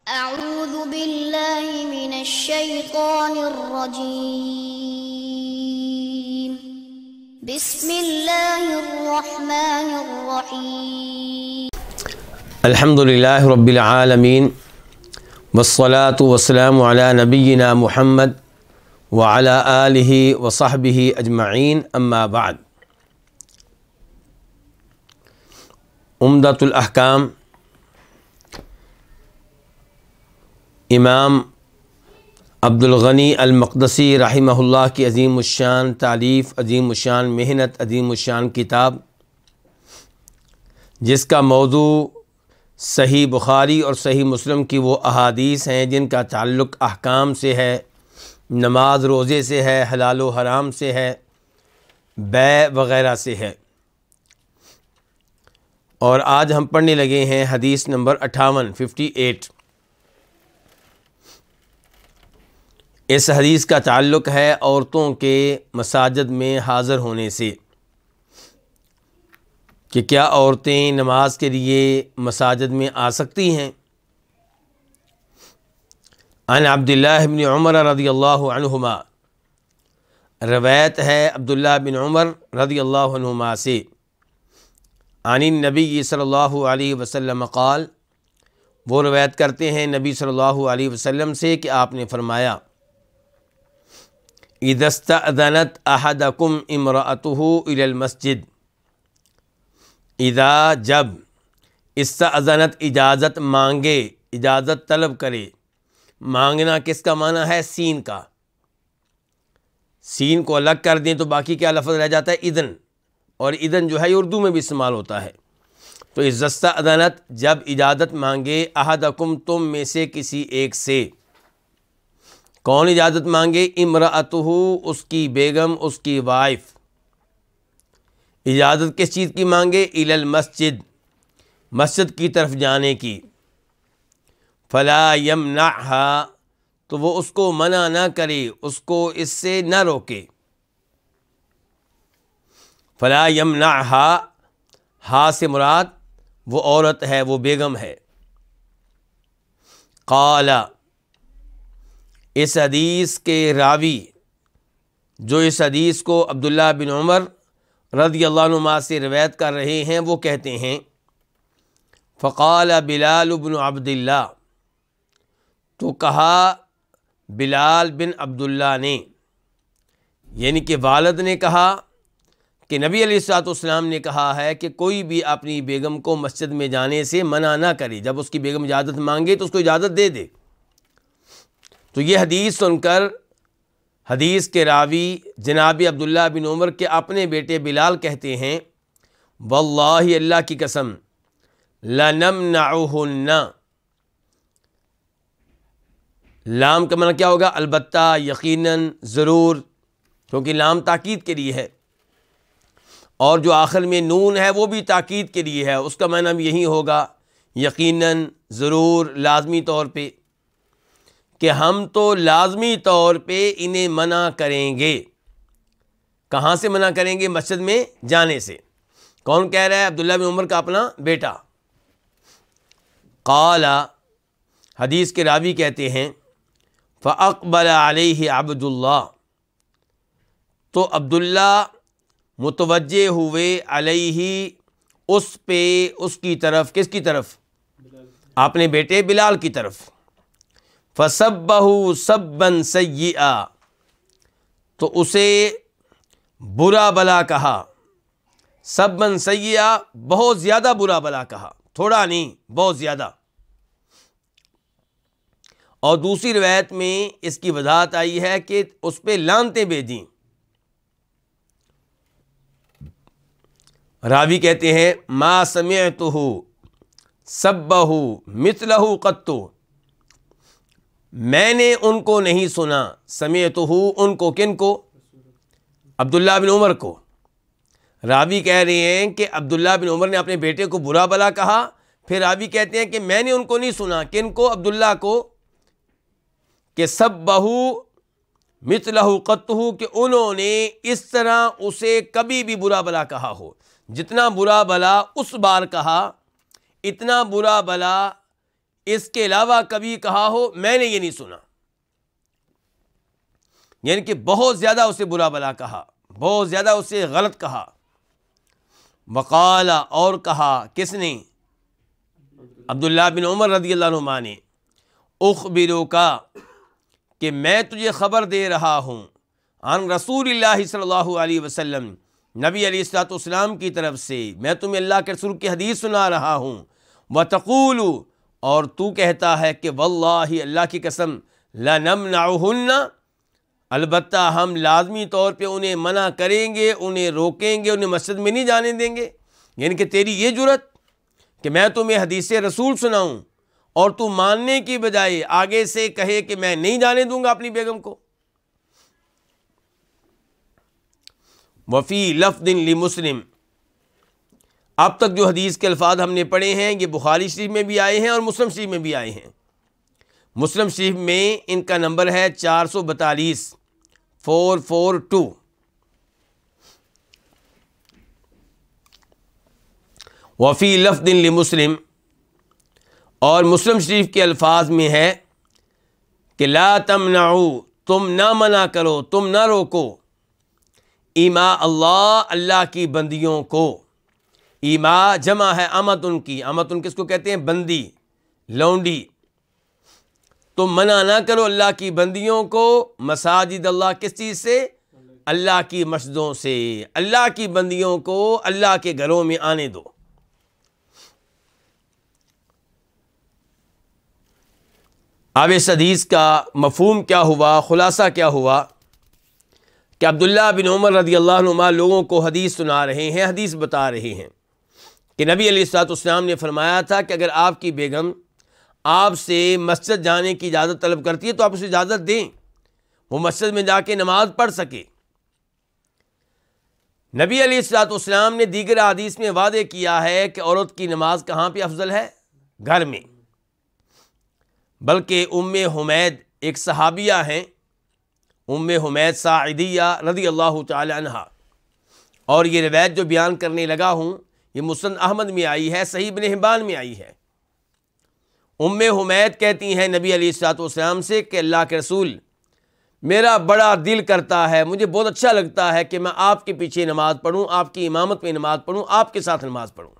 أعوذ بالله من الشيطان الرجيم. بسم الله الرحمن الرحيم. الحمد لله رب العالمين والصلاة والسلام على نبينا محمد وعلى آله وصحبه أجمعين أما بعد. عمدۃ الاحکام امام عبدالغنی المقدسی رحمہ اللہ کی عظیم الشان تالیف، عظیم الشان محنت، عظیم الشان کتاب، جس کا موضوع صحیح بخاری اور صحیح مسلم کی وہ احادیث ہیں جن کا تعلق احکام سے ہے، نماز روزے سے ہے، حلال و حرام سے ہے، بیع وغیرہ سے ہے۔ اور آج ہم پڑھنے لگے ہیں حدیث نمبر 58 اس حدیث کا تعلق ہے عورتوں کے مساجد میں حاضر ہونے سے، کہ کیا عورتیں نماز کے لیے مساجد میں آ سکتی ہیں۔ عن عبداللہ بن عمر رضی اللہ عنہما، روایت ہے عبداللہ بن عمر رضی اللہ عنہما سے، عن النبی صلی اللہ علیہ وسلم قال، وہ روایت کرتے ہیں نبی صلی اللہ علیہ وسلم سے کہ آپ نے فرمایا، اذا استأذنت احدکم امرأته الى المسجد، اذا جب، استأذنت اجازت مانگے، اجازت طلب کرے۔ مانگنا کس کا معنی ہے؟ سین کا۔ سین کو الگ کر دیں تو باقی کیا لفظ رہ جاتا ہے؟ اذن، اور اذن جو ہے یہ اردو میں بھی استعمال ہوتا ہے۔ تو اذا استأذنت، جب اجازت مانگے، احدکم، تم میں سے کسی ایک سے۔ کون اجازت مانگے؟ امرأتہ، اس کی بیگم، اس کی وائف۔ اجازت کس چیز کی مانگے؟ الی المسجد، مسجد کی طرف جانے کی۔ فلا یمنعھا، تو وہ اس کو منع نہ کرے، اس کو اس سے نہ روکے۔ فلا یمنعھا، ہا سے مراد وہ عورت ہے، وہ بیگم ہے۔ قال، اس حدیث کے راوی جو اس حدیث کو عبداللہ بن عمر رضی اللہ عنہما سے روایت کر رہے ہیں وہ کہتے ہیں، فقال بلال بن عبداللہ، تو کہا بلال بن عبداللہ نے، یعنی کہ والد نے کہا کہ نبی علیہ الصلوۃ والسلام نے کہا ہے کہ کوئی بھی اپنی بیگم کو مسجد میں جانے سے منع نہ کرے، جب اس کی بیگم اجازت مانگے تو اس کو اجازت دے دے۔ تو یہ حدیث سن کر حدیث کے راوی جناب عبداللہ بن عمر کے اپنے بیٹے بلال کہتے ہیں، واللہ، اللہ کی قسم، لَنَمْنَعُهُنَّ، لام کا معنی کیا ہوگا؟ البتہ، یقیناً، ضرور، کیونکہ لام تاکید کے لیے ہے، اور جو آخر میں نون ہے وہ بھی تاکید کے لیے ہے، اس کا معنی بھی یہی ہوگا، یقیناً، ضرور، لازمی طور پہ، کہ ہم تو لازمی طور پہ انہیں منع کریں گے۔ کہاں سے منع کریں گے؟ مسجد میں جانے سے۔ کون کہہ رہا ہے؟ عبداللہ بن عمر کا اپنا بیٹا۔ قال، حدیث کے راوی کہتے ہیں، فاقبل علیہ عبد اللہ، تو عبداللہ متوجہ ہوئے علیہ، اس پہ، اس کی طرف، کس کی طرف؟ اپنے بیٹے بلال کی طرف۔ فسبہ سبا سیئا، تو اسے برا بلا کہا، سبا سیئا، بہت زیادہ برا بلا کہا، تھوڑا نہیں، بہت زیادہ۔ اور دوسری روایت میں اس کی وضاحت آئی ہے کہ اس پہ لعنتیں بھیجیں۔ راوی کہتے ہیں، ما سمعتہ سبہ مثلہ قط، میں نے ان کو نہیں سنا، سمعتہ، ان کو، کن کو؟ عبداللہ بن عمر کو۔ راوی کہہ رہے ہیں کہ عبداللہ بن عمر نے اپنے بیٹے کو برا بلا کہا، پھر راوی کہتے ہیں کہ میں نے ان کو نہیں سنا، کن کو؟ عبداللہ کو، کہ سبہ مثلہ قط، کہ انہوں نے اس طرح اسے کبھی بھی برا بلا کہا ہو، جتنا برا بلا اس بار کہا، اتنا برا بلا اس کے علاوہ کبھی کہا ہو میں نے یہ نہیں سنا. یعنی کہ بہت زیادہ اسے برا بلا کہا, بہت زیادہ اسے غلط کہا. وقال, اور کہا کس نے؟ عبداللہ بن عمر رضی اللہ عنہما نے. اخبروک, کہ میں تجھے خبر دے رہا ہوں, عن رسول اللہ صلی اللہ علیہ وسلم, نبی علیہ الصلوۃ والسلام کی طرف سے میں تمہیں اللہ کے رسول کی حدیث سنا رہا ہوں. وتقول, اور تو کہتا ہے کہ واللہ, اللہ کی قسم, لنمنعہن, البتہ ہم لازمی طور پہ انہیں منع کریں گے, انہیں روکیں گے, انہیں مسجد میں نہیں جانے دیں گے. یعنی کہ تیری یہ جرت کہ میں تمہیں حدیث رسول سناؤں اور تو ماننے کی بجائے آگے سے کہے کہ میں نہیں جانے دوں گا اپنی بیگم کو. وفی لفظ لمسلم, اب تک جو حدیث کے الفاظ ہم نے پڑھے ہیں یہ بخاری شریف میں بھی آئے ہیں اور مسلم شریف میں بھی آئے ہیں. مسلم شریف میں ان کا نمبر ہے 442 442. وفی لفظ لمسلم, اور مسلم شریف کے الفاظ میں ہے کہ لا تمنعوا, تم نہ منع کرو, تم نہ روکو, ایما اللہ, اللہ کی بندیوں کو. ایما جمع ہے امتن کی, امتن کس کو کہتے ہیں؟ بندی, لونڈی. تم منع نہ کرو اللہ کی بندیوں کو, مساجد اللہ, کس چیز سے؟ اللہ کی مسجدوں سے. اللہ کی بندیوں کو اللہ کے گھروں میں آنے دو. اب اس حدیث کا مفہوم کیا ہوا, خلاصہ کیا ہوا کہ عبداللہ بن عمر رضی اللہ عنہما لوگوں کو حدیث سنا رہے ہیں, حدیث بتا رہے ہیں کہ نبی علیہ الصلوۃ والسلام نے فرمایا تھا کہ اگر آپ کی بیگم آپ سے مسجد جانے کی اجازت طلب کرتی ہے تو آپ اسے اجازت دیں, وہ مسجد میں جا کے نماز پڑھ سکے. نبی علیہ الصلوۃ والسلام نے دیگر احادیث میں وعدے کیا ہے کہ عورت کی نماز کہاں پہ افضل ہے؟ گھر میں. بلکہ ام حمید ایک صحابیہ ہیں, ام حمید ساعدیہ رضی اللہ تعالی عنہا, اور یہ روایت جو بیان کرنے لگا ہوں یہ مسند احمد میں آئی ہے, صحیح ابن حبان میں آئی ہے. ام حمید کہتی ہیں نبی علیہ الصلوۃ والسلام سے کہ اللہ کے رسول, میرا بڑا دل کرتا ہے, مجھے بہت اچھا لگتا ہے کہ میں آپ کے پیچھے نماز پڑھوں, آپ کی امامت میں نماز پڑھوں, آپ کے ساتھ نماز پڑھوں.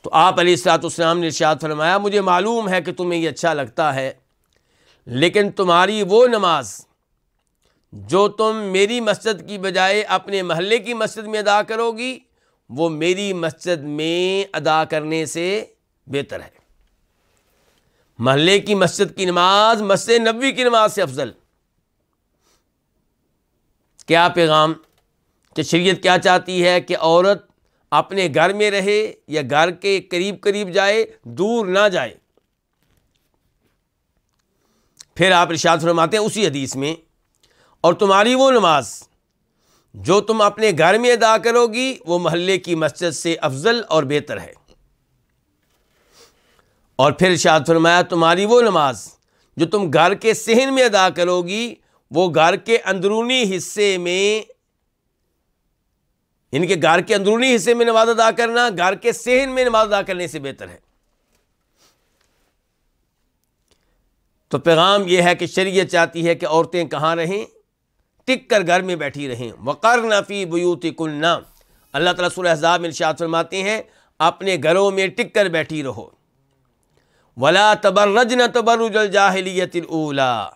تو آپ علیہ الصلوۃ والسلام نے ارشاد فرمایا, مجھے معلوم ہے کہ تمہیں یہ اچھا لگتا ہے, لیکن تمہاری وہ نماز جو تم میری مسجد کی بجائے اپنے محلے کی مسجد میں ادا کرو گی وہ میری مسجد میں ادا کرنے سے بہتر ہے. محلے کی مسجد کی نماز مسجد نبوی کی نماز سے افضل. کیا پیغام کہ شریعت کیا چاہتی ہے کہ عورت اپنے گھر میں رہے یا گھر کے قریب قریب جائے, دور نہ جائے. پھر آپ ارشاد فرماتے ہیں اسی حدیث میں, اور تمہاری وہ نماز جو تم اپنے گھر میں ادا کرو گی وہ محلے کی مسجد سے افضل اور بہتر ہے. اور پھر ارشاد فرمایا تمہاری وہ نماز جو تم گھر کے صحن میں ادا کرو گی وہ گھر کے اندرونی حصے میں, ان کے گھر کے اندرونی حصے میں نماز ادا کرنا گھر کے صحن میں نماز ادا کرنے سے بہتر ہے. تو پیغام یہ ہے کہ شریعت چاہتی ہے کہ عورتیں کہاں رہیں؟ ٹک کر گھر میں بیٹھی رہیں. وقرن فی بیوتکن, اللہ تعالیٰ سورہ احزاب میں ارشاد فرماتے ہیں اپنے گھروں میں ٹک کر بیٹھی رہو. ولا تبرجن تبرج الجاہلیت الاولی,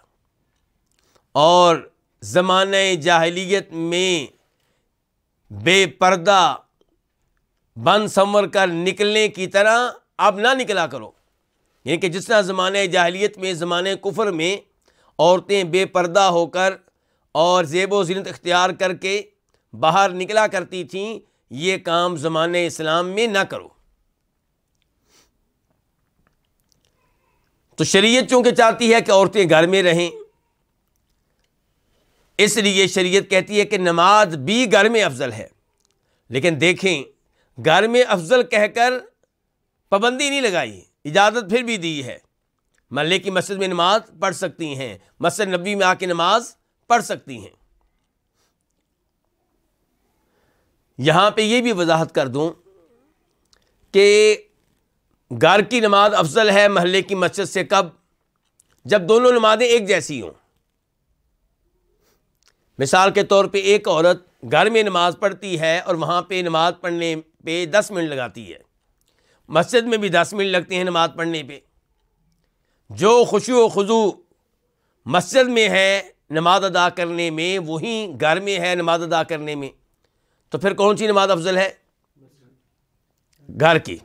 اور زمانہ جاہلیت میں بے پردہ بن سنور کر نکلنے کی طرح اب نہ نکلا کرو. یعنی کہ جس طرح زمانہ جاہلیت میں, زمانہ کفر میں عورتیں بے پردہ ہو کر اور زیب و زینت اختیار کر کے باہر نکلا کرتی تھیں, یہ کام زمانہ اسلام میں نہ کرو. تو شریعت چونکہ چاہتی ہے کہ عورتیں گھر میں رہیں, اس لیے شریعت کہتی ہے کہ نماز بھی گھر میں افضل ہے. لیکن دیکھیں گھر میں افضل کہہ کر پابندی نہیں لگائی, اجازت پھر بھی دی ہے. محلے کی مسجد میں نماز پڑھ سکتی ہیں, مسجد نبوی میں آ کے نماز پڑھ سکتی ہیں. یہاں پہ یہ بھی وضاحت کر دوں کہ گھر کی نماز افضل ہے محلے کی مسجد سے کب؟ جب دونوں نمازیں ایک جیسی ہوں۔ مثال کے طور پہ ایک عورت گھر میں نماز پڑھتی ہے اور وہاں پہ نماز پڑھنے پہ 10 منٹ لگاتی ہے، مسجد میں بھی 10 منٹ لگتے ہیں نماز پڑھنے پہ۔ جو خشوع و خضوع مسجد میں ہے نماز ادا کرنے میں، وہی گھر میں ہے نماز ادا کرنے میں، تو پھر کون سی نماز افضل ہے؟ گھر کی۔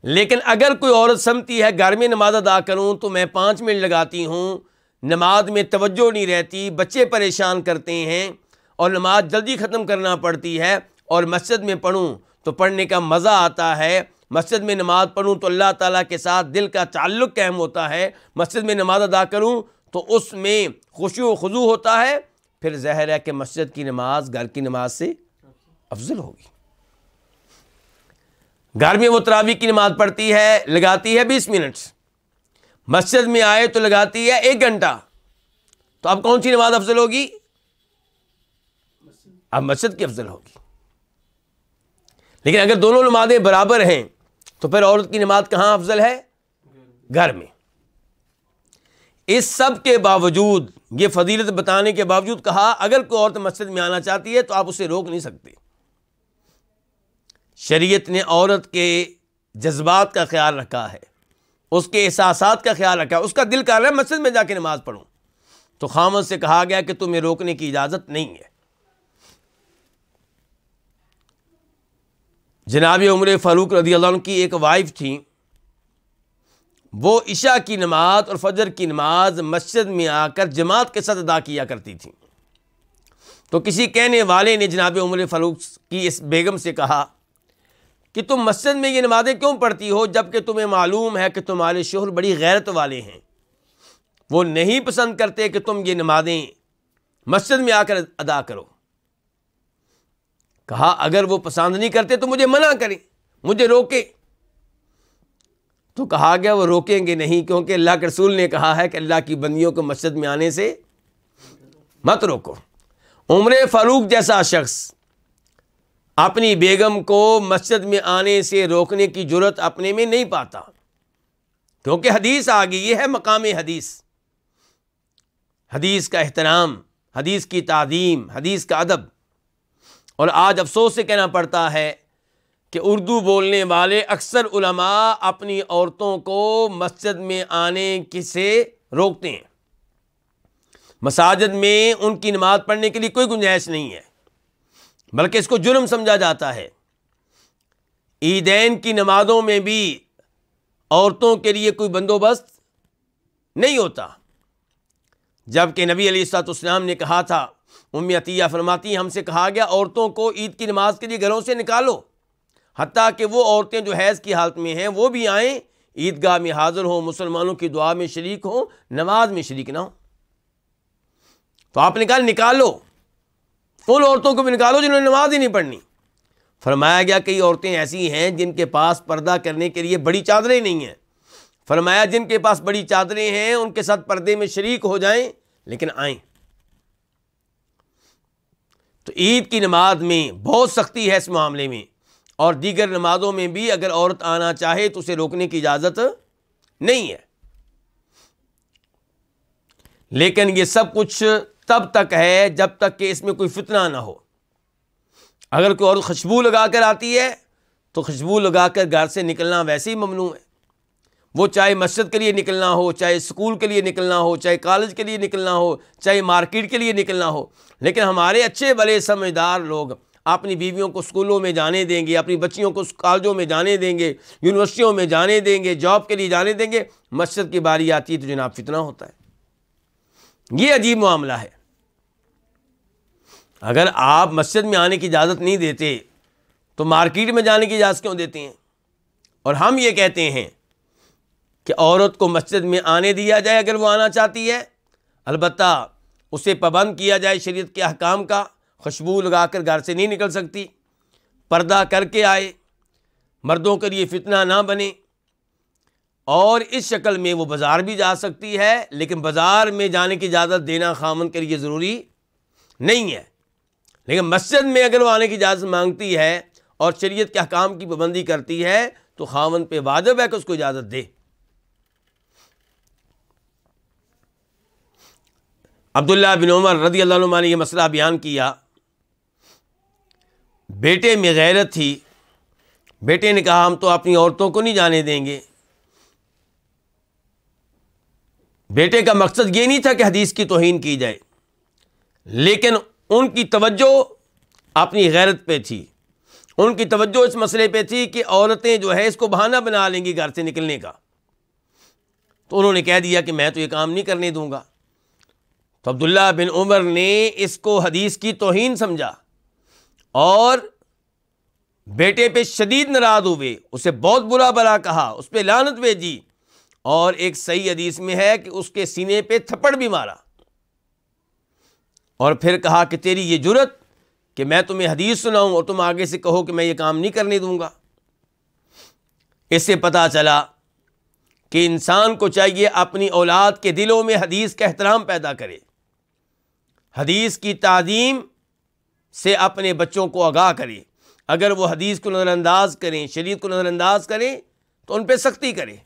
لیکن اگر کوئی عورت سمجھتی ہے گھر میں نماز ادا کروں تو میں 5 منٹ لگاتی ہوں، نماز میں توجہ نہیں رہتی، بچے پریشان کرتے ہیں اور نماز جلدی ختم کرنا پڑتی ہے، اور مسجد میں پڑھوں تو پڑھنے کا مزہ آتا ہے، مسجد میں نماز پڑھوں تو اللہ تعالیٰ کے ساتھ دل کا تعلق قائم ہوتا ہے، مسجد میں نماز ادا کروں تو اس میں خشوع و خضوع ہوتا ہے، پھر ظاہر ہے کہ مسجد کی نماز گھر کی نماز سے افضل ہوگی۔ گھر میں وہ تراویح کی نماز پڑھتی ہے، لگاتی ہے 20 منٹ، مسجد میں آئے تو لگاتی ہے 1 گھنٹہ، تو اب کون سی نماز افضل ہوگی؟ اب مسجد کی افضل ہوگی۔ لیکن اگر دونوں نمازیں برابر ہیں تو پھر عورت کی نماز کہاں افضل ہے؟ گھر میں۔ اس سب کے باوجود، یہ فضیلت بتانے کے باوجود کہا اگر کوئی عورت مسجد میں آنا چاہتی ہے تو آپ اسے روک نہیں سکتے۔ شریعت نے عورت کے جذبات کا خیال رکھا ہے، اس کے احساسات کا خیال رکھا ہے، اس کا دل کر رہا ہے مسجد میں جا کے نماز پڑھوں، تو خامد سے کہا گیا کہ تمہیں روکنے کی اجازت نہیں ہے۔ جناب عمر فاروق رضی اللہ عنہ کی ایک وائف تھی، وہ عشاء کی نماز اور فجر کی نماز مسجد میں آ کر جماعت کے ساتھ ادا کیا کرتی تھی۔ تو کسی کہنے والے نے جناب عمر فاروق کی اس بیگم سے کہا کہ تم مسجد میں یہ نمازیں کیوں پڑھتی ہو جبکہ تمہیں معلوم ہے کہ تمہارے شوہر بڑی غیرت والے ہیں، وہ نہیں پسند کرتے کہ تم یہ نمازیں مسجد میں آ کر ادا کرو۔ کہا اگر وہ پسند نہیں کرتے تو مجھے منع کریں، مجھے روکیں۔ تو کہا گیا وہ روکیں گے نہیں، کیونکہ اللہ کے رسول نے کہا ہے کہ اللہ کی بندیوں کو مسجد میں آنے سے مت روکو۔ عمر فاروق جیسا شخص اپنی بیگم کو مسجد میں آنے سے روکنے کی جرت اپنے میں نہیں پاتا، کیونکہ حدیث آ گئی، یہ ہے مقام حدیث، حدیث کا احترام، حدیث کی تعظیم، حدیث کا ادب۔ اور آج افسوس سے کہنا پڑتا ہے کہ اردو بولنے والے اکثر علماء اپنی عورتوں کو مسجد میں آنے سے روکتے ہیں، مساجد میں ان کی نماز پڑھنے کے لیے کوئی گنجائش نہیں ہے، بلکہ اس کو جرم سمجھا جاتا ہے۔ عیدین کی نمازوں میں بھی عورتوں کے لیے کوئی بندوبست نہیں ہوتا، جبکہ نبی علیہ الصلوۃ والسلام نے کہا تھا، ام عطیہ فرماتی ہیں ہم سے کہا گیا عورتوں کو عید کی نماز کے لیے گھروں سے نکالو، حتیٰ کہ وہ عورتیں جو حیض کی حالت میں ہیں وہ بھی آئیں، عیدگاہ میں حاضر ہوں، مسلمانوں کی دعا میں شریک ہوں، نماز میں شریک نہ ہوں۔ تو آپ نے کہا نکالو، ان عورتوں کو بھی نکالو جنہوں نے نماز ہی نہیں پڑھنی۔ فرمایا گیا کئی عورتیں ایسی ہیں جن کے پاس پردہ کرنے کے لیے بڑی چادریں نہیں ہیں، فرمایا جن کے پاس بڑی چادریں ہیں ان کے ساتھ پردے میں شریک ہو جائیں لیکن آئیں۔ تو عید کی نماز میں بہت سختی ہے اس معاملے میں، اور دیگر نمازوں میں بھی اگر عورت آنا چاہے تو اسے روکنے کی اجازت نہیں ہے۔ لیکن یہ سب کچھ تب تک ہے جب تک کہ اس میں کوئی فتنہ نہ ہو۔ اگر کوئی عورت خوشبو لگا کر آتی ہے تو خوشبو لگا کر گھر سے نکلنا ویسے ہی ممنوع ہے، وہ چاہے مسجد کے لیے نکلنا ہو، چاہے اسکول کے لیے نکلنا ہو، چاہے کالج کے لیے نکلنا ہو، چاہے مارکیٹ کے لیے نکلنا ہو۔ لیکن ہمارے اچھے بڑے سمجھدار لوگ اپنی بیویوں کو اسکولوں میں جانے دیں گے، اپنی بچیوں کو کالجوں میں جانے دیں گے، یونیورسٹیوں میں جانے دیں گے، جاب کے لیے جانے دیں گے، مسجد کی باری آتی ہے تو جناب فتنہ ہوتا ہے۔ یہ عجیب معاملہ ہے۔ اگر آپ مسجد میں آنے کی اجازت نہیں دیتے تو مارکیٹ میں جانے کی اجازت کیوں دیتے ہیں؟ اور ہم یہ کہتے ہیں کہ عورت کو مسجد میں آنے دیا جائے اگر وہ آنا چاہتی ہے، البتہ اسے پابند کیا جائے شریعت کے احکام کا، خوشبو لگا کر گھر سے نہیں نکل سکتی، پردہ کر کے آئے، مردوں کے لیے فتنہ نہ بنے، اور اس شکل میں وہ بازار بھی جا سکتی ہے، لیکن بازار میں جانے کی اجازت دینا خامن کے لیے ضروری نہیں ہے۔ لیکن مسجد میں اگر وہ آنے کی اجازت مانگتی ہے اور شریعت کے احکام کی پابندی کرتی ہے تو خاوند پہ واجب ہے کہ اس کو اجازت دے۔ عبداللہ بن عمر رضی اللہ عنہ نے یہ مسئلہ بیان کیا، بیٹے میں غیرت تھی، بیٹے نے کہا ہم تو اپنی عورتوں کو نہیں جانے دیں گے۔ بیٹے کا مقصد یہ نہیں تھا کہ حدیث کی توہین کی جائے، لیکن ان کی توجہ اپنی غیرت پہ تھی، ان کی توجہ اس مسئلے پہ تھی کہ عورتیں جو ہے اس کو بہانہ بنا لیں گی گھر سے نکلنے کا، تو انہوں نے کہہ دیا کہ میں تو یہ کام نہیں کرنے دوں گا۔ تو عبداللہ بن عمر نے اس کو حدیث کی توہین سمجھا اور بیٹے پہ شدید ناراض ہوئے، اسے بہت برا بھلا کہا، اس پہ لعنت بھیجی، اور ایک صحیح حدیث میں ہے کہ اس کے سینے پہ تھپڑ بھی مارا، اور پھر کہا کہ تیری یہ جرت کہ میں تمہیں حدیث سناؤں اور تم آگے سے کہو کہ میں یہ کام نہیں کرنے دوں گا۔ اس سے پتہ چلا کہ انسان کو چاہیے اپنی اولاد کے دلوں میں حدیث کا احترام پیدا کرے، حدیث کی تعظیم سے اپنے بچوں کو آگاہ کرے۔ اگر وہ حدیث کو نظر انداز کریں، شریعت کو نظر انداز کریں، تو ان پہ سختی کرے،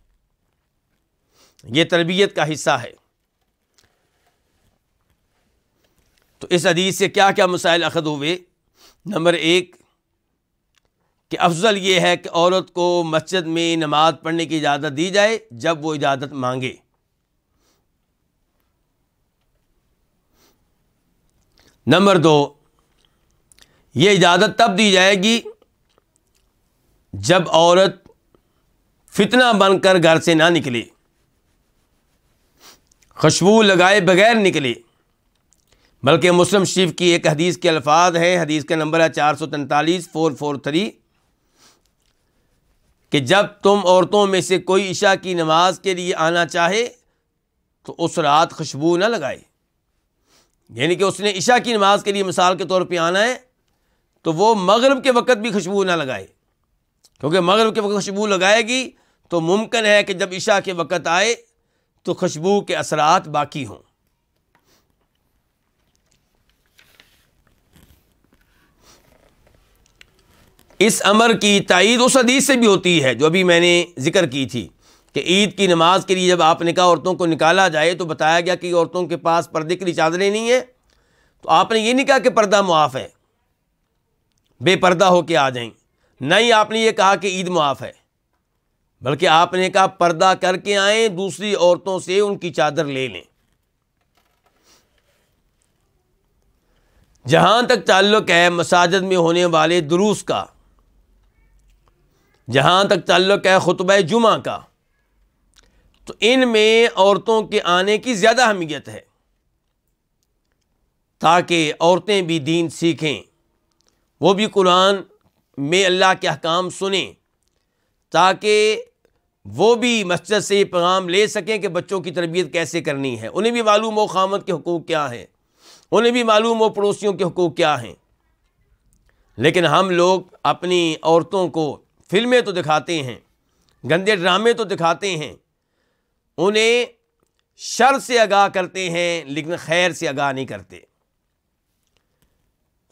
یہ تربیت کا حصہ ہے۔ تو اس حدیث سے کیا کیا مسائل اخذ ہوئے؟ نمبر 1 کہ افضل یہ ہے کہ عورت کو مسجد میں نماز پڑھنے کی اجازت دی جائے جب وہ اجازت مانگے۔ نمبر 2 یہ اجازت تب دی جائے گی جب عورت فتنہ بن کر گھر سے نہ نکلے، خوشبو لگائے بغیر نکلے، بلکہ مسلم شریف کی ایک حدیث کے الفاظ ہیں، حدیث کا نمبر ہے 443 کہ جب تم عورتوں میں سے کوئی عشاء کی نماز کے لیے آنا چاہے تو اس رات خوشبو نہ لگائے، یعنی کہ اس نے عشاء کی نماز کے لیے مثال کے طور پہ آنا ہے تو وہ مغرب کے وقت بھی خوشبو نہ لگائے، کیونکہ مغرب کے وقت خوشبو لگائے گی تو ممکن ہے کہ جب عشاء کے وقت آئے تو خوشبو کے اثرات باقی ہوں۔ اس امر کی تائید اس حدیث سے بھی ہوتی ہے جو ابھی میں نے ذکر کی تھی کہ عید کی نماز کے لیے جب آپ نے کہا عورتوں کو نکالا جائے تو بتایا گیا کہ عورتوں کے پاس پردے کے لیے چادریں نہیں ہیں، تو آپ نے یہ نہیں کہا کہ پردہ معاف ہے، بے پردہ ہو کے آ جائیں، نہ ہی آپ نے یہ کہا کہ عید معاف ہے، بلکہ آپ نے کہا پردہ کر کے آئیں، دوسری عورتوں سے ان کی چادر لے لیں۔ جہاں تک تعلق ہے مساجد میں ہونے والے دروس کا، جہاں تک تعلق ہے خطبہ جمعہ کا، تو ان میں عورتوں کے آنے کی زیادہ اہمیت ہے تاکہ عورتیں بھی دین سیکھیں، وہ بھی قرآن میں اللہ کے احکام سنیں، تاکہ وہ بھی مسجد سے یہ پیغام لے سکیں کہ بچوں کی تربیت کیسے کرنی ہے، انہیں بھی معلوم ہو خامد کے حقوق کیا ہیں، انہیں بھی معلوم ہو پڑوسیوں کے حقوق کیا ہیں۔ لیکن ہم لوگ اپنی عورتوں کو فلمیں تو دکھاتے ہیں، گندے ڈرامے تو دکھاتے ہیں، انہیں شر سے آگاہ کرتے ہیں لیکن خیر سے آگاہ نہیں کرتے۔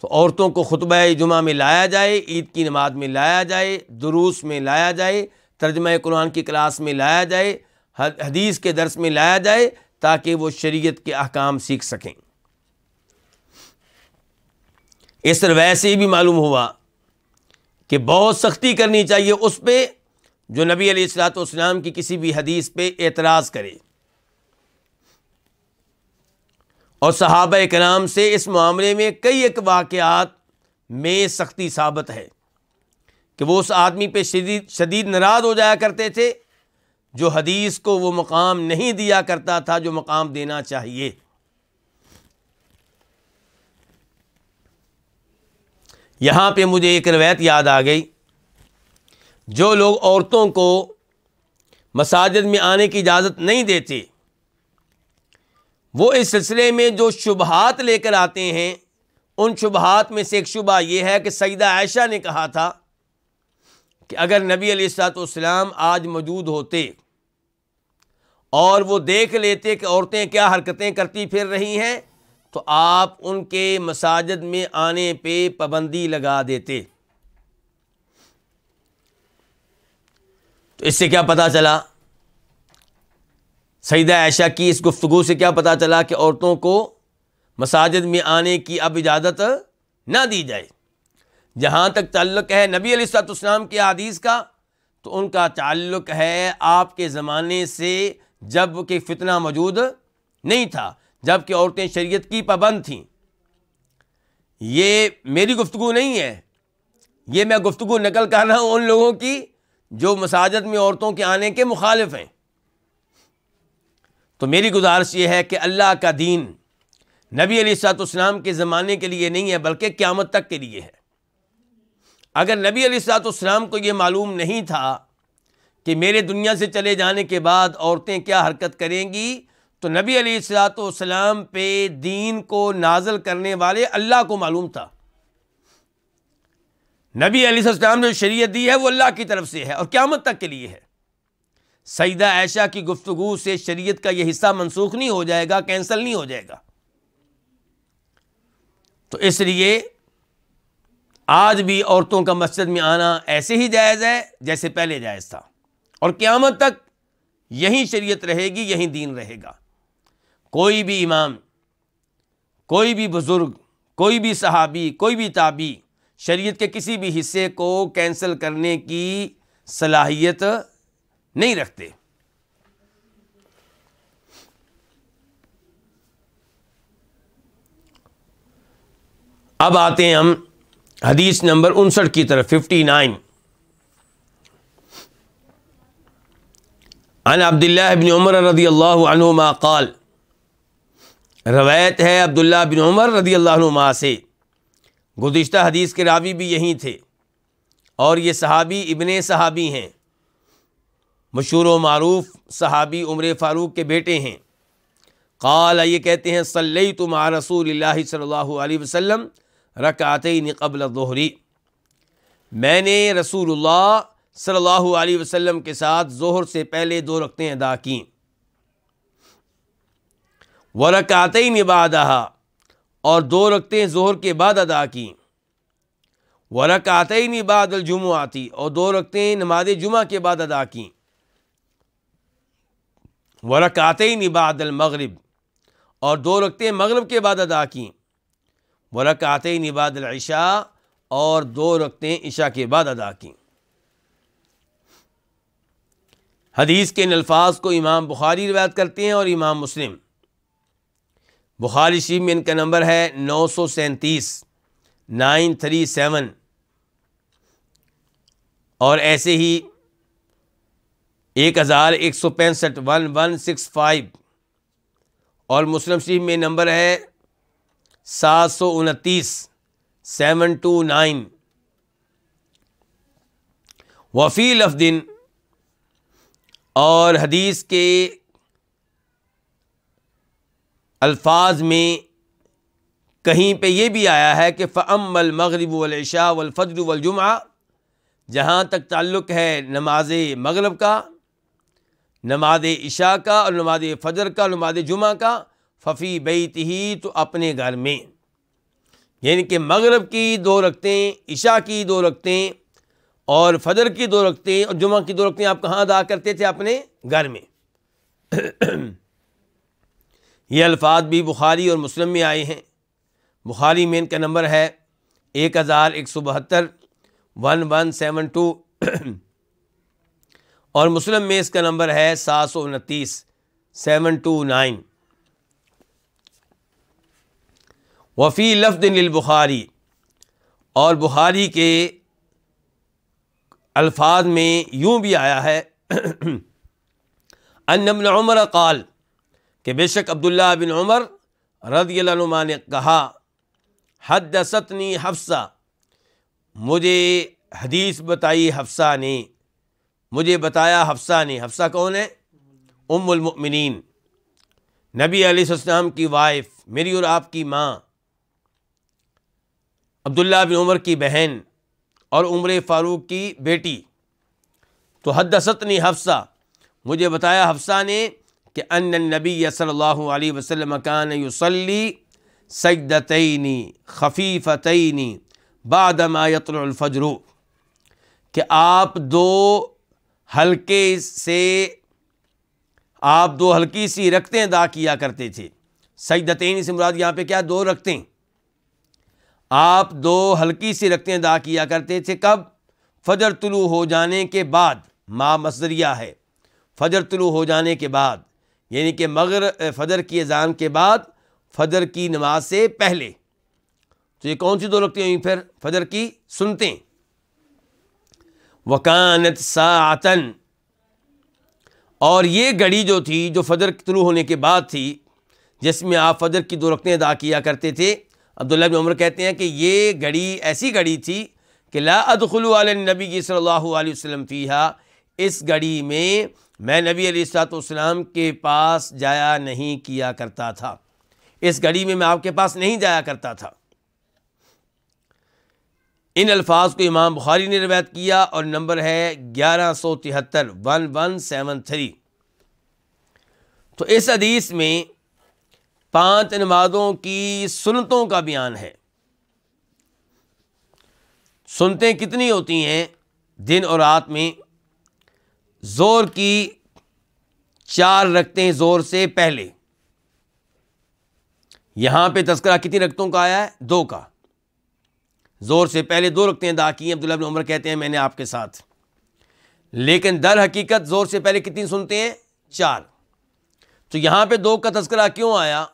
تو عورتوں کو خطبہ جمعہ میں لایا جائے، عید کی نماز میں لایا جائے، دروس میں لایا جائے، ترجمہ قرآن کی کلاس میں لایا جائے، حدیث کے درس میں لایا جائے، تاکہ وہ شریعت کے احکام سیکھ سکیں۔ اس روایت سے بھی معلوم ہوا کہ بہت سختی کرنی چاہیے اس پہ جو نبی علیہ الصلوۃ والسلام کی کسی بھی حدیث پہ اعتراض کرے، اور صحابہ کرام سے اس معاملے میں کئی ایک واقعات میں سختی ثابت ہے کہ وہ اس آدمی پہ شدید ناراض ہو جایا کرتے تھے جو حدیث کو وہ مقام نہیں دیا کرتا تھا جو مقام دینا چاہیے۔ یہاں پہ مجھے ایک روایت یاد آ گئی، جو لوگ عورتوں کو مساجد میں آنے کی اجازت نہیں دیتے، وہ اس سلسلے میں جو شبہات لے کر آتے ہیں، ان شبہات میں سے ایک شبہ یہ ہے کہ سیدہ عائشہ نے کہا تھا کہ اگر نبی علیہ الصلوۃ والسلام آج موجود ہوتے اور وہ دیکھ لیتے کہ عورتیں کیا حرکتیں کرتی پھر رہی ہیں تو آپ ان کے مساجد میں آنے پہ پابندی لگا دیتے۔ تو اس سے کیا پتہ چلا، سیدہ عائشہ کی اس گفتگو سے کیا پتہ چلا کہ عورتوں کو مساجد میں آنے کی اب اجازت نہ دی جائے۔ جہاں تک تعلق ہے نبی علیہ الصلوۃ والسلام کی حدیث کا، تو ان کا تعلق ہے آپ کے زمانے سے، جب کہ فتنہ موجود نہیں تھا، جب کہ عورتیں شریعت کی پابند تھیں۔ یہ میری گفتگو نہیں ہے، یہ میں گفتگو نقل کر رہا ہوں ان لوگوں کی جو مساجد میں عورتوں کے آنے کے مخالف ہیں۔ تو میری گزارش یہ ہے کہ اللہ کا دین نبی علیہ الصلوۃ والسلام کے زمانے کے لیے نہیں ہے، بلکہ قیامت تک کے لیے ہے۔ اگر نبی علیہ الصلوۃ والسلام کو یہ معلوم نہیں تھا کہ میرے دنیا سے چلے جانے کے بعد عورتیں کیا حرکت کریں گی، تو نبی علیہ الصلوۃ والسلام پہ دین کو نازل کرنے والے اللہ کو معلوم تھا۔ نبی علیہ السلام نے جو شریعت دی ہے وہ اللہ کی طرف سے ہے اور قیامت تک کے لیے ہے۔ سیدہ عائشہ کی گفتگو سے شریعت کا یہ حصہ منسوخ نہیں ہو جائے گا، کینسل نہیں ہو جائے گا۔ تو اس لیے آج بھی عورتوں کا مسجد میں آنا ایسے ہی جائز ہے جیسے پہلے جائز تھا، اور قیامت تک یہی شریعت رہے گی، یہی دین رہے گا۔ کوئی بھی امام، کوئی بھی بزرگ، کوئی بھی صحابی، کوئی بھی تابعی شریعت کے کسی بھی حصے کو کینسل کرنے کی صلاحیت نہیں رکھتے۔ اب آتے ہیں ہم حدیث نمبر 59 کی طرف، 59۔ عن عبداللہ بن عمر رضی اللہ عنہما قال، روایت ہے عبداللہ بن عمر رضی اللہ عنہما سے، گزشتہ حدیث کے راوی بھی یہی تھے، اور یہ صحابی ابن صحابی ہیں، مشہور و معروف صحابی عمر فاروق کے بیٹے ہیں۔ قال، یہ کہتے ہیں، صلیت مع رسول اللہ صلی اللہ علیہ وسلم رکعتین قبل الظہر، میں نے رسول اللہ صلی اللہ علیہ وسلم کے ساتھ ظہر سے پہلے 2 رکعتیں ادا کیں، ورکعتین بعدہا، اور 2 رکعتیں ظہر کے بعد ادا کیں، ورکعتین بعد الجمعۃ، اور 2 رکعتیں نماز جمعہ کے بعد ادا کیں، ورکعتین بعد المغرب، اور 2 رکعتیں مغرب کے بعد ادا کیں، ورکعتین بعد العشاء، اور 2 رکعتیں عشاء کے بعد ادا کیں۔ حدیث کے ان الفاظ کو امام بخاری روایت کرتے ہیں اور امام مسلم۔ بخاری شریف میں ان کا نمبر ہے 937، 937، اور ایسے ہی 1165، 1165، اور مسلم شریف میں نمبر ہے 729، 729۔ وفی لفظ، اور حدیث کے الفاظ میں کہیں پہ یہ بھی آیا ہے کہ فَأَمَّا الْمَغْرِبُ وَالْعِشَاءُ وَالْفَجْرُ وَالْجُمْعَةُ، جہاں تک تعلق ہے نماز مغرب کا، نماز عشاء کا، اور نماز فجر کا، نماز جمعہ کا، ففی بیتہ، تو اپنے گھر میں، یعنی کہ مغرب کی 2 رکعتیں، عشاء کی 2 رکعتیں، اور فجر کی 2 رکعتیں اور جمعہ کی 2 رکعتیں آپ کہاں ادا کرتے تھے؟ اپنے گھر میں۔ یہ الفاظ بھی بخاری اور مسلم میں آئے ہیں۔ بخاری میں ان کا نمبر ہے 1172، 1172، اور مسلم میں اس کا نمبر ہے 729، 729۔ وفی لفظ للبخاری، اور بخاری کے الفاظ میں یوں بھی آیا ہے ان ابن عمر قال، کہ بے شک عبداللہ بن عمر رضی اللہ عنہما نے کہا، حدثتنی حفصہ، مجھے حدیث بتائی حفصہ نے، مجھے بتایا حفصہ نے۔ حفصہ کون ہے؟ ام المؤمنین، نبی علیہ السلام کی وائف، میری اور آپ کی ماں، عبداللہ بن عمر کی بہن، اور عمر فاروق کی بیٹی۔ تو حدثتنی حفصہ، مجھے بتایا حفصہ نے کہ ان النبی صلی اللہ علیہ وسلم کان یصلی سجدتین خفیفتین بعد ما یطلع الفجر، کہ آپ 2 ہلکے سے آپ 2 ہلکی سی رکعتیں ادا کیا کرتے تھے۔ سجدتین سے مراد یہاں پہ کیا؟ 2 رکعتیں۔ آپ 2 ہلکی سی رکعتیں ادا کیا کرتے تھے۔ کب؟ فجر طلوع ہو جانے کے بعد۔ ما مصدریہ ہے، فجر طلوع ہو جانے کے بعد، یعنی کہ فجر کی اذان کے بعد، فجر کی نماز سے پہلے۔ تو یہ کون سی 2 رکعتیں ہوئیں پھر؟ فجر کی سنتیں۔ وَكَانَتْ سَاعَةً، اور یہ گھڑی جو تھی، جو فجر طلوع ہونے کے بعد تھی، جس میں آپ فجر کی 2 رکعتیں ادا کیا کرتے تھے، عبداللہ بن عمر کہتے ہیں کہ یہ گھڑی ایسی گھڑی تھی کہ لا ادخل علی النبی صلی اللہ علیہ وسلم فیہا، اس گھڑی میں نبی علیہ الصلوۃ والسلام کے پاس جایا نہیں کیا کرتا تھا، اس گھڑی میں آپ کے پاس نہیں جایا کرتا تھا۔ ان الفاظ کو امام بخاری نے روایت کیا اور نمبر ہے 1173 1173۔ تو اس حدیث میں 5 نمازوں کی سنتوں کا بیان ہے۔ سنتیں کتنی ہوتی ہیں دن اور رات میں؟ ظہر کی 4 رکعتیں ظہر سے پہلے، یہاں پہ تذکرہ کتنی رکعتوں کا آیا ہے؟ 2 کا۔ ظہر سے پہلے 2 رکعتیں ادا کی ہیں، عبداللہ بن عمر کہتے ہیں میں نے آپ کے ساتھ، لیکن در حقیقت ظہر سے پہلے کتنی سنتے ہیں؟ 4۔ تو یہاں پہ 2 کا تذکرہ کیوں آیا؟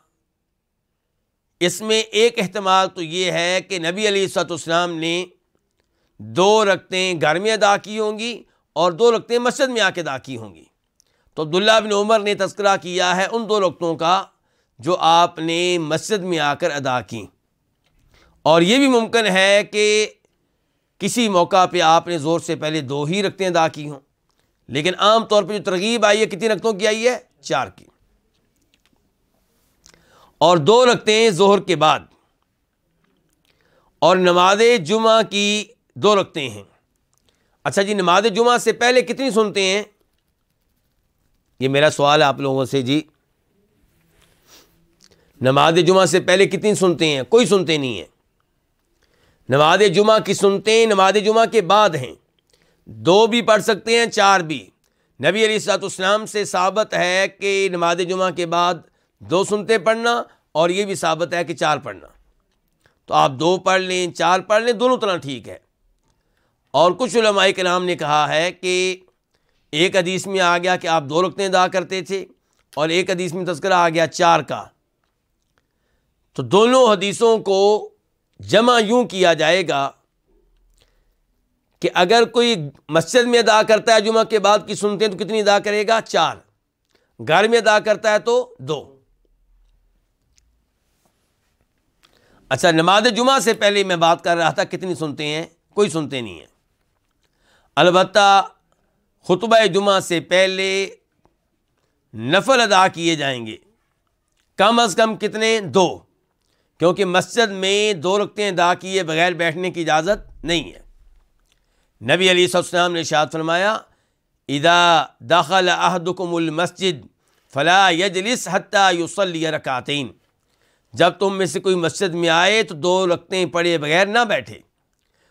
اس میں ایک احتمال تو یہ ہے کہ نبی علیہ الصلوۃ والسلام نے 2 رکعتیں گھر میں ادا کی ہوں گی اور 2 رکعتیں مسجد میں آ کے ادا کی ہوں گی۔ تو عبداللہ بن عمر نے تذکرہ کیا ہے ان 2 رکعتوں کا جو آپ نے مسجد میں آ کر ادا کی۔ اور یہ بھی ممکن ہے کہ کسی موقع پہ آپ نے ظہر سے پہلے 2 ہی رکعتیں ادا کی ہوں، لیکن عام طور پہ جو ترغیب آئی ہے کتنی رکعتوں کی آئی ہے؟ 4 کی۔ اور 2 رکعتیں ظہر کے بعد، اور نماز جمعہ کی 2 رکعتیں ہیں۔ اچھا جی، نماز جمعہ سے پہلے کتنی سنتے ہیں؟ یہ میرا سوال ہے آپ لوگوں سے جی، نماز جمعہ سے پہلے کتنی سنتے ہیں؟ کوئی سنتے نہیں ہیں۔ نماز جمعہ کی سنتیں نماز جمعہ کے بعد ہیں، 2 بھی پڑھ سکتے ہیں، 4 بھی۔ نبی علیہ الصلوۃ والسلام سے ثابت ہے کہ نماز جمعہ کے بعد 2 سنتیں پڑھنا، اور یہ بھی ثابت ہے کہ 4 پڑھنا۔ تو آپ 2 پڑھ لیں، 4 پڑھ لیں، دونوں طرح ٹھیک ہے۔ اور کچھ علماء کرام نے کہا ہے کہ ایک حدیث میں آ گیا کہ آپ 2 رکعتیں ادا کرتے تھے، اور ایک حدیث میں تذکرہ آ گیا 4 کا۔ تو دونوں حدیثوں کو جمع یوں کیا جائے گا کہ اگر کوئی مسجد میں ادا کرتا ہے جمعہ کے بعد کی سنتیں تو کتنی ادا کرے گا؟ 4۔ گھر میں ادا کرتا ہے تو 2۔ اچھا، نماز جمعہ سے پہلے میں بات کر رہا تھا کتنی سنتے ہیں؟ کوئی سنتے نہیں ہیں۔ البتہ خطبہ جمعہ سے پہلے نفل ادا کیے جائیں گے، کم از کم کتنے؟ 2، کیونکہ مسجد میں 2 رکعتیں ادا کیے بغیر بیٹھنے کی اجازت نہیں ہے۔ نبی علیہ الصلوۃ والسلام نے ارشاد فرمایا اذا دخل احدکم المسجد فلا یجلس حتی یصلی رکعتین، جب تم میں سے کوئی مسجد میں آئے تو 2 رکعتیں پڑھے بغیر نہ بیٹھے۔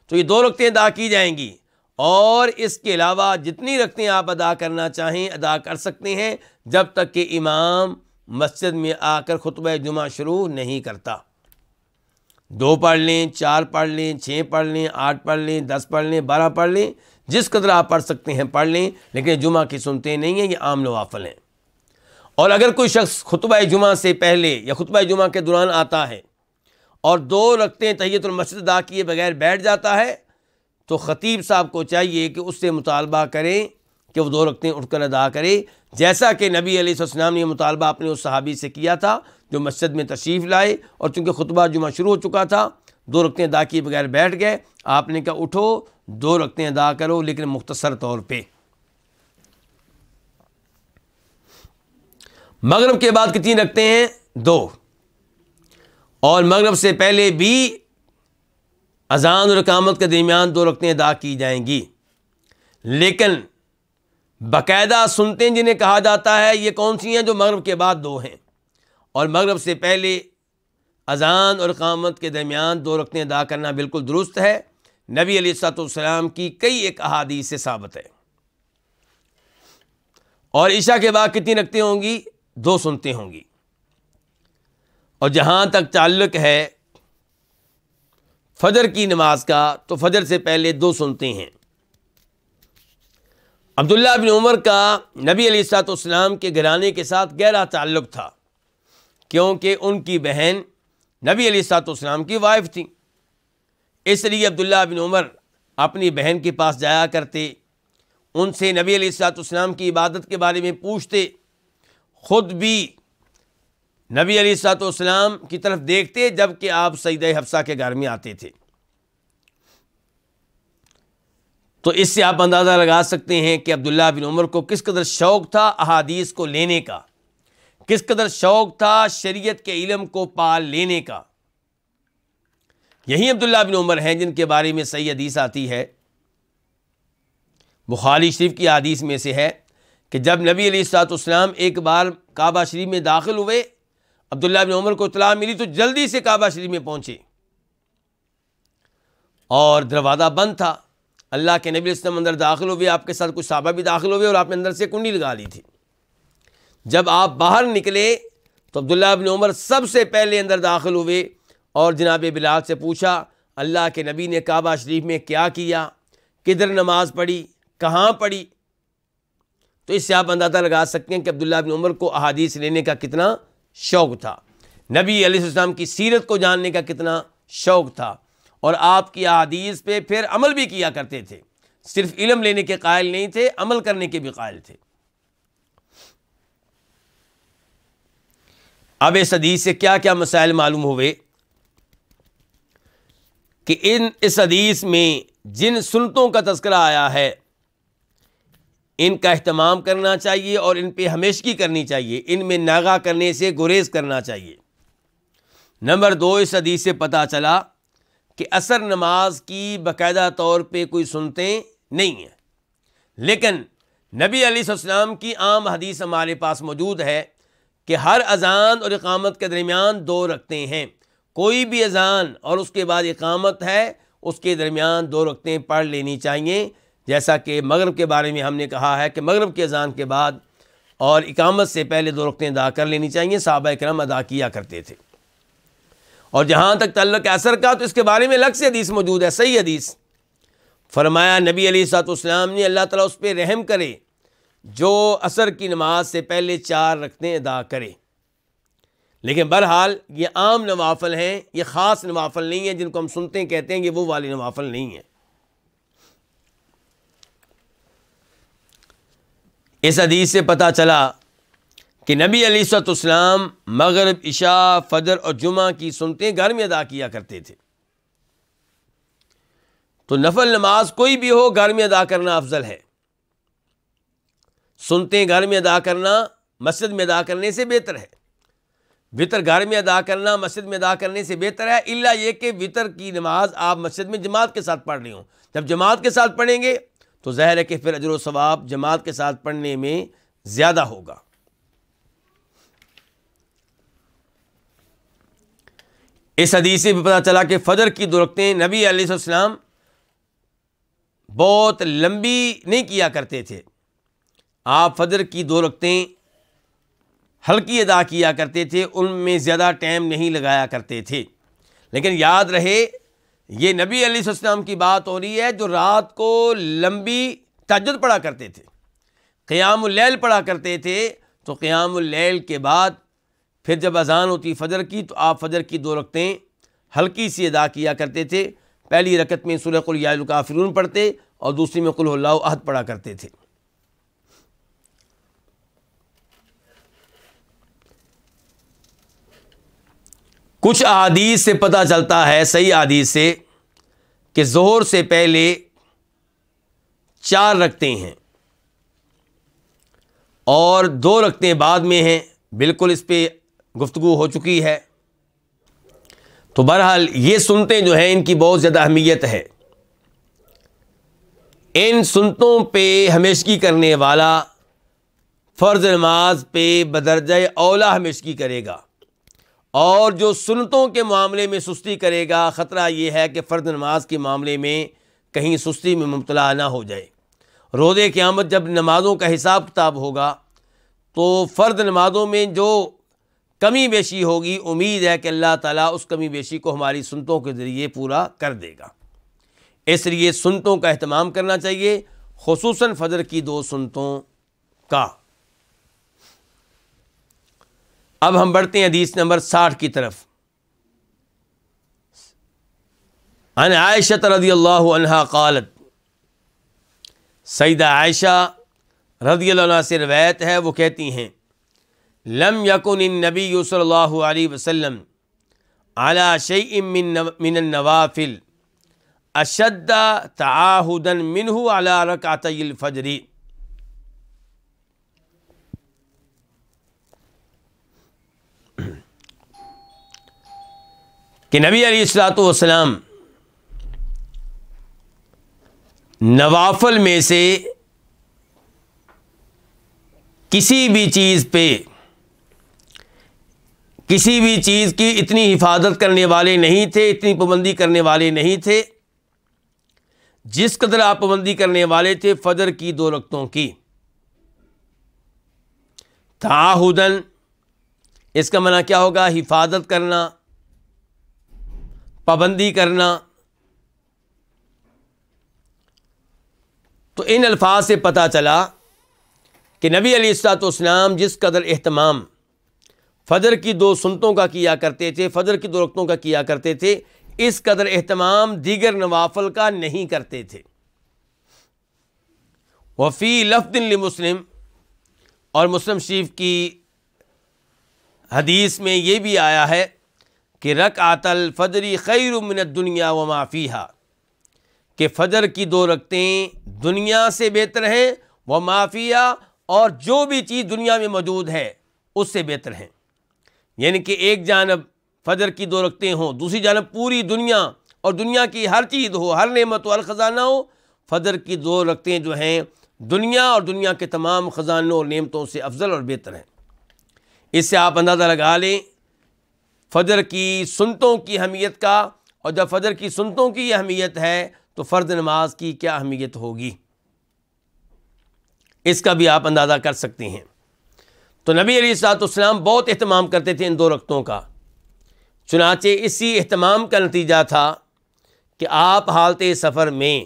تو یہ 2 رکعتیں ادا کی جائیں گی، اور اس کے علاوہ جتنی رکعتیں آپ ادا کرنا چاہیں ادا کر سکتے ہیں، جب تک کہ امام مسجد میں آ کر خطبہ جمعہ شروع نہیں کرتا۔ 2 پڑھ لیں، 4 پڑھ لیں، 6 پڑھ لیں، 8 پڑھ لیں، 10 پڑھ لیں، 12 پڑھ لیں، جس قدر آپ پڑھ سکتے ہیں پڑھ لیں، لیکن جمعہ کی سنتیں نہیں ہیں، یہ عام نوافل ہیں۔ اور اگر کوئی شخص خطبہ جمعہ سے پہلے یا خطبہ جمعہ کے دوران آتا ہے اور 2 رکعتیں تحیۃ المسجد ادا کیے بغیر بیٹھ جاتا ہے، تو خطیب صاحب کو چاہیے کہ اس سے مطالبہ کریں کہ وہ 2 رکعتیں اٹھ کر ادا کرے، جیسا کہ نبی علیہ السلام نے یہ مطالبہ اپنے اس صحابی سے کیا تھا جو مسجد میں تشریف لائے، اور چونکہ خطبہ جمعہ شروع ہو چکا تھا، 2 رکعتیں ادا کیے بغیر بیٹھ گئے۔ آپ نے کہا اٹھو 2 رکعتیں ادا کرو، لیکن مختصر طور پہ۔ مغرب کے بعد کتنی رکعتیں ہیں؟ 2، اور مغرب سے پہلے بھی اذان اور اقامت کے درمیان 2 رکعتیں ادا کی جائیں گی، لیکن باقاعدہ سنتیں جنہیں کہا جاتا ہے یہ کون سی ہیں؟ جو مغرب کے بعد 2 ہیں، اور مغرب سے پہلے اذان اور اقامت کے درمیان 2 رکعتیں ادا کرنا بالکل درست ہے، نبی علیہ الصلوۃ والسلام کی کئی ایک احادیث سے ثابت ہے۔ اور عشاء کے بعد کتنی رکعتیں ہوں گی؟ 2 سنتیں ہوں گی۔ اور جہاں تک تعلق ہے فجر کی نماز کا تو فجر سے پہلے 2 سنتیں ہیں۔ عبداللہ بن عمر کا نبی علیہ الصلوۃ والسلام کے گھرانے کے ساتھ گہرا تعلق تھا، کیونکہ ان کی بہن نبی علیہ الصلوۃ والسلام کی وائف تھی۔ اس لیے عبداللہ بن عمر اپنی بہن کے پاس جایا کرتے، ان سے نبی علیہ الصلوۃ والسلام کی عبادت کے بارے میں پوچھتے، خود بھی نبی علیہ الصلوۃ والسلام کی طرف دیکھتے جب کہ آپ سیدہ حفصہ کے گھر میں آتے تھے۔ تو اس سے آپ اندازہ لگا سکتے ہیں کہ عبداللہ بن عمر کو کس قدر شوق تھا احادیث کو لینے کا، کس قدر شوق تھا شریعت کے علم کو پال لینے کا۔ یہی عبداللہ بن عمر ہیں جن کے بارے میں صحیح حدیث آتی ہے، بخاری شریف کی حدیث میں سے ہے کہ جب نبی علیہ الصلوۃ والسلام ایک بار کعبہ شریف میں داخل ہوئے، عبداللہ بن عمر کو اطلاع ملی تو جلدی سے کعبہ شریف میں پہنچے، اور دروازہ بند تھا۔ اللہ کے نبی علیہ السلام اندر داخل ہوئے، آپ کے ساتھ کچھ صحابہ بھی داخل ہوئے، اور آپ نے اندر سے کنڈی لگا لی تھی۔ جب آپ باہر نکلے تو عبداللہ بن عمر سب سے پہلے اندر داخل ہوئے اور جناب بلال سے پوچھا اللہ کے نبی نے کعبہ شریف میں کیا کیا، کدھر نماز پڑھی، کہاں پڑھی۔ تو اس سے آپ اندازہ لگا سکتے ہیں کہ عبداللہ بن عمر کو احادیث لینے کا کتنا شوق تھا، نبی علیہ السلام کی سیرت کو جاننے کا کتنا شوق تھا، اور آپ کی احادیث پہ پھر عمل بھی کیا کرتے تھے۔ صرف علم لینے کے قائل نہیں تھے، عمل کرنے کے بھی قائل تھے۔ اب اس حدیث سے کیا کیا مسائل معلوم ہوئے کہ اس حدیث میں جن سنتوں کا تذکرہ آیا ہے ان کا اہتمام کرنا چاہیے اور ان پہ ہمیشگی کرنی چاہیے، ان میں ناغہ کرنے سے گریز کرنا چاہیے۔ نمبر 2، اس حدیث سے پتہ چلا کہ عصر نماز کی باقاعدہ طور پہ کوئی سنتیں نہیں ہیں، لیکن نبی علیہ السلام کی عام حدیث ہمارے پاس موجود ہے کہ ہر اذان اور اقامت کے درمیان 2 رکعتیں ہیں۔ کوئی بھی اذان اور اس کے بعد اقامت ہے، اس کے درمیان 2 رکعتیں پڑھ لینی چاہیے، جیسا کہ مغرب کے بارے میں ہم نے کہا ہے کہ مغرب کی اذان کے بعد اور اقامت سے پہلے 2 رکعتیں ادا کر لینی چاہیے، صحابہ کرام ادا کیا کرتے تھے۔ اور جہاں تک تعلق عصر کا تو اس کے بارے میں الگ سے حدیث موجود ہے، صحیح حدیث۔ فرمایا نبی علیہ الصلوۃ والسلام نے اللہ تعالیٰ اس پہ رحم کرے جو عصر کی نماز سے پہلے 4 رکعتیں ادا کرے۔ لیکن بہرحال یہ عام نوافل ہیں، یہ خاص نوافل نہیں ہیں جن کو ہم سنتے کہتے ہیں، یہ وہ والی نوافل نہیں ہیں۔ اس حدیث سے پتہ چلا کہ نبی علیہ الصلوۃ والسلام مغرب، عشاء، فجر اور جمعہ کی سنتیں گھر میں ادا کیا کرتے تھے۔ تو نفل نماز کوئی بھی ہو گھر میں ادا کرنا افضل ہے۔ سنتیں گھر میں ادا کرنا مسجد میں ادا کرنے سے بہتر ہے۔ وطر گھر میں ادا کرنا مسجد میں ادا کرنے سے بہتر ہے، الا یہ کہ وطر کی نماز آپ مسجد میں جماعت کے ساتھ پڑھ رہے ہوں۔ جب جماعت کے ساتھ پڑھیں گے تو ظاہر ہے کہ پھر اجر و ثواب جماعت کے ساتھ پڑھنے میں زیادہ ہوگا۔ اس حدیث سے بھی پتہ چلا کہ فجر کی 2 رکعتیں نبی علیہ السلام بہت لمبی نہیں کیا کرتے تھے، آپ فجر کی 2 رکعتیں ہلکی ادا کیا کرتے تھے، ان میں زیادہ ٹائم نہیں لگایا کرتے تھے۔ لیکن یاد رہے یہ نبی علیہ السلام کی بات ہو رہی ہے جو رات کو لمبی تہجد پڑھا کرتے تھے، قیام اللیل پڑھا کرتے تھے۔ تو قیام اللیل کے بعد پھر جب اذان ہوتی فجر کی تو آپ فجر کی 2 رکعتیں ہلکی سی ادا کیا کرتے تھے۔ پہلی رکعت میں سورہ قل یا ایھا الکافرون پڑھتے اور دوسری میں قل ھو اللہ احد پڑھا کرتے تھے۔ کچھ احادیث سے پتہ چلتا ہے، صحیح احادیث سے، کہ ظہر سے پہلے 4 رکعتیں ہیں اور 2 رکعتیں بعد میں ہیں۔ بالکل اس پہ گفتگو ہو چکی ہے۔ تو بہرحال یہ سنتیں جو ہیں ان کی بہت زیادہ اہمیت ہے۔ ان سنتوں پہ ہمیشگی کرنے والا فرض نماز پہ بدرجہ اولا ہمیشگی کرے گا، اور جو سنتوں کے معاملے میں سستی کرے گا خطرہ یہ ہے کہ فرض نماز کے معاملے میں کہیں سستی میں مبتلا نہ ہو جائے۔ روز قیامت جب نمازوں کا حساب کتاب ہوگا تو فرض نمازوں میں جو کمی بیشی ہوگی امید ہے کہ اللہ تعالیٰ اس کمی بیشی کو ہماری سنتوں کے ذریعے پورا کر دے گا۔ اس لیے سنتوں کا اہتمام کرنا چاہیے، خصوصاً فجر کی 2 سنتوں کا۔ اب ہم بڑھتے ہیں حدیث نمبر 60 کی طرف۔ عن عائشہ رضی اللہ عنہا قالت، سیدہ عائشہ رضی اللہ عنہ سے روایت ہے، وہ کہتی ہیں لم یکن النبی صلی اللہ علیہ وسلم علی شیء من النوافل اشد تعاہدا منہ علی رکعتی الفجر۔ کہ نبی علیہ الصلوۃ والسلام نوافل میں سے کسی بھی چیز پہ، کسی بھی چیز کی اتنی حفاظت کرنے والے نہیں تھے، اتنی پابندی کرنے والے نہیں تھے جس قدر آپ پابندی کرنے والے تھے فجر کی 2 رکعتوں کی۔ تعاہدن، اس کا معنی کیا ہوگا؟ حفاظت کرنا، پابندی کرنا۔ تو ان الفاظ سے پتہ چلا کہ نبی علیہ الصلوۃ والسلام جس قدر اہتمام فجر کی 2 سنتوں کا کیا کرتے تھے، فجر کی 2 رکعتوں کا کیا کرتے تھے، اس قدر اہتمام دیگر نوافل کا نہیں کرتے تھے۔ وفی لفظ لمسلم، اور مسلم شریف کی حدیث میں یہ بھی آیا ہے کہ رکعت الفجر خیر من الدنیا وما فیہا، کہ فجر کی 2 رکعتیں دنیا سے بہتر ہیں، وما فیہا، اور جو بھی چیز دنیا میں موجود ہے اس سے بہتر ہیں۔ یعنی کہ ایک جانب فجر کی 2 رکعتیں ہوں، دوسری جانب پوری دنیا اور دنیا کی ہر چیز ہو، ہر نعمت و ہر خزانہ ہو، فجر کی 2 رکعتیں جو ہیں دنیا اور دنیا کے تمام خزانوں اور نعمتوں سے افضل اور بہتر ہیں۔ اس سے آپ اندازہ لگا لیں فجر کی سنتوں کی اہمیت کا، اور جب فجر کی سنتوں کی اہمیت ہے تو فرض نماز کی کیا اہمیت ہوگی، اس کا بھی آپ اندازہ کر سکتے ہیں۔ تو نبی علیہ الصلوۃ والسلام بہت اہتمام کرتے تھے ان 2 رکعتوں کا، چنانچہ اسی اہتمام کا نتیجہ تھا کہ آپ حالت سفر میں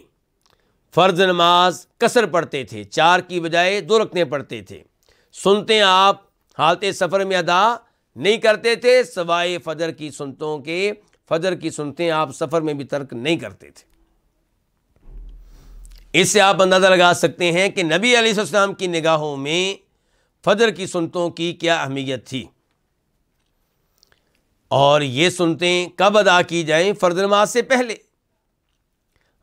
فرض نماز قصر پڑھتے تھے، 4 کی بجائے 2 رکعتیں پڑھتے تھے۔ سنتیں آپ حالت سفر میں ادا نہیں کرتے تھے سوائے فجر کی سنتوں کے، فجر کی سنتیں آپ سفر میں بھی ترک نہیں کرتے تھے۔ اس سے آپ اندازہ لگا سکتے ہیں کہ نبی علیہ السلام کی نگاہوں میں فجر کی سنتوں کی کیا اہمیت تھی۔ اور یہ سنتیں کب ادا کی جائیں؟ فرض نماز سے پہلے۔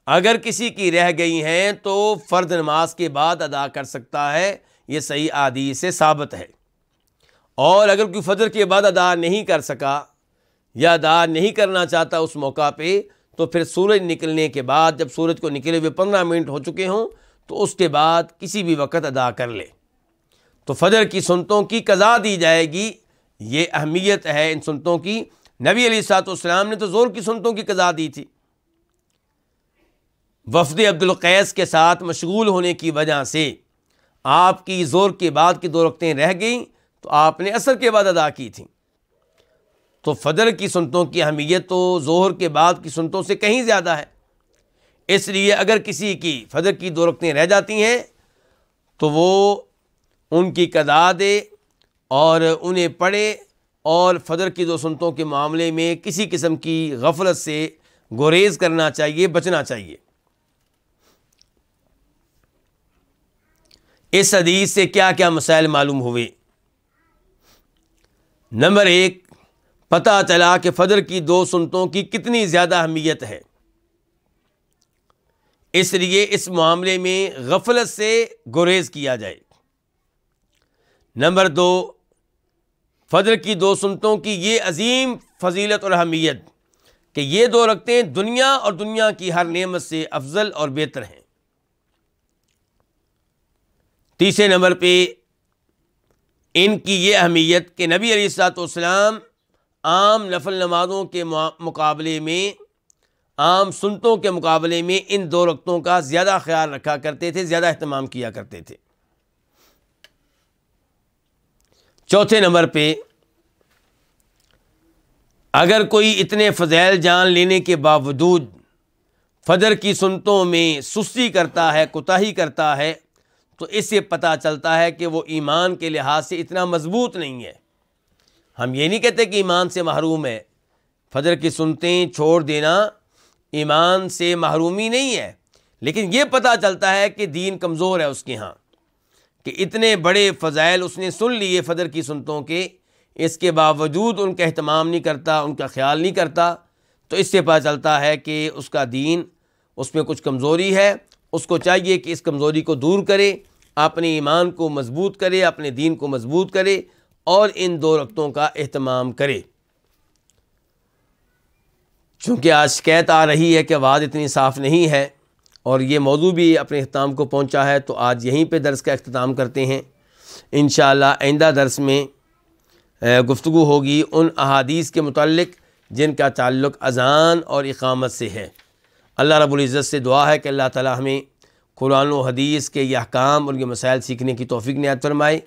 اگر کسی کی رہ گئی ہیں تو فرض نماز کے بعد ادا کر سکتا ہے، یہ صحیح احادیث سے ثابت ہے۔ اور اگر کوئی فجر کے بعد ادا نہیں کر سکا یا ادا نہیں کرنا چاہتا اس موقع پہ، تو پھر سورج نکلنے کے بعد، جب سورج کو نکلے ہوئے 15 منٹ ہو چکے ہوں تو اس کے بعد کسی بھی وقت ادا کر لے، تو فجر کی سنتوں کی قضا دی جائے گی۔ یہ اہمیت ہے ان سنتوں کی۔ نبی علیہ الصلوۃ والسلام نے تو زور کی سنتوں کی قضا دی تھی۔ وفد عبد القیس کے ساتھ مشغول ہونے کی وجہ سے آپ کی زور کے بعد کی 2 رکعتیں رہ گئیں تو آپ نے عصر کے بعد ادا کی تھیں۔ تو فجر کی سنتوں کی اہمیت تو ظہر کے بعد کی سنتوں سے کہیں زیادہ ہے۔ اس لیے اگر کسی کی فجر کی 2 رکعتیں رہ جاتی ہیں تو وہ ان کی قضا دے اور انہیں پڑھے، اور فجر کی 2 سنتوں کے معاملے میں کسی قسم کی غفلت سے گریز کرنا چاہیے، بچنا چاہیے۔ اس حدیث سے کیا کیا مسائل معلوم ہوئے؟ نمبر 1، پتہ چلا کہ فجر کی 2 سنتوں کی کتنی زیادہ اہمیت ہے، اس لیے اس معاملے میں غفلت سے گریز کیا جائے۔ نمبر 2، فجر کی 2 سنتوں کی یہ عظیم فضیلت اور اہمیت کہ یہ 2 رکعتیں دنیا اور دنیا کی ہر نعمت سے افضل اور بہتر ہیں۔ تیسرے نمبر پہ ان کی یہ اہمیت کہ نبی علیہ الصلوۃ والسلام عام نفل نمازوں کے مقابلے میں، عام سنتوں کے مقابلے میں ان 2 رکعتوں کا زیادہ خیال رکھا کرتے تھے، زیادہ اہتمام کیا کرتے تھے۔ چوتھے نمبر پہ اگر کوئی اتنے فضائل جان لینے کے باوجود فجر کی سنتوں میں سستی کرتا ہے، کوتاہی کرتا ہے، تو اس سے پتہ چلتا ہے کہ وہ ایمان کے لحاظ سے اتنا مضبوط نہیں ہے۔ ہم یہ نہیں کہتے کہ ایمان سے محروم ہے، فجر کی سنتیں چھوڑ دینا ایمان سے محرومی نہیں ہے، لیکن یہ پتہ چلتا ہے کہ دین کمزور ہے اس کے ہاں، کہ اتنے بڑے فضائل اس نے سن لیے فجر کی سنتوں کے، اس کے باوجود ان کا اہتمام نہیں کرتا، ان کا خیال نہیں کرتا، تو اس سے پتہ چلتا ہے کہ اس کا دین، اس میں کچھ کمزوری ہے۔ اس کو چاہیے کہ اس کمزوری کو دور کرے، اپنے ایمان کو مضبوط کرے، اپنے دین کو مضبوط کرے اور ان 2 رکعتوں کا اہتمام کرے۔ چونکہ آج شکایت آ رہی ہے کہ آواز اتنی صاف نہیں ہے اور یہ موضوع بھی اپنے اختتام کو پہنچا ہے، تو آج یہیں پہ درس کا اختتام کرتے ہیں۔ انشاءاللہ آئندہ درس میں گفتگو ہوگی ان احادیث کے متعلق جن کا تعلق اذان اور اقامت سے ہے۔ اللہ رب العزت سے دعا ہے کہ اللہ تعالی ہمیں قرآن و حدیث کے یہ احکام اور یہ مسائل سیکھنے کی توفیق عنایت فرمائے۔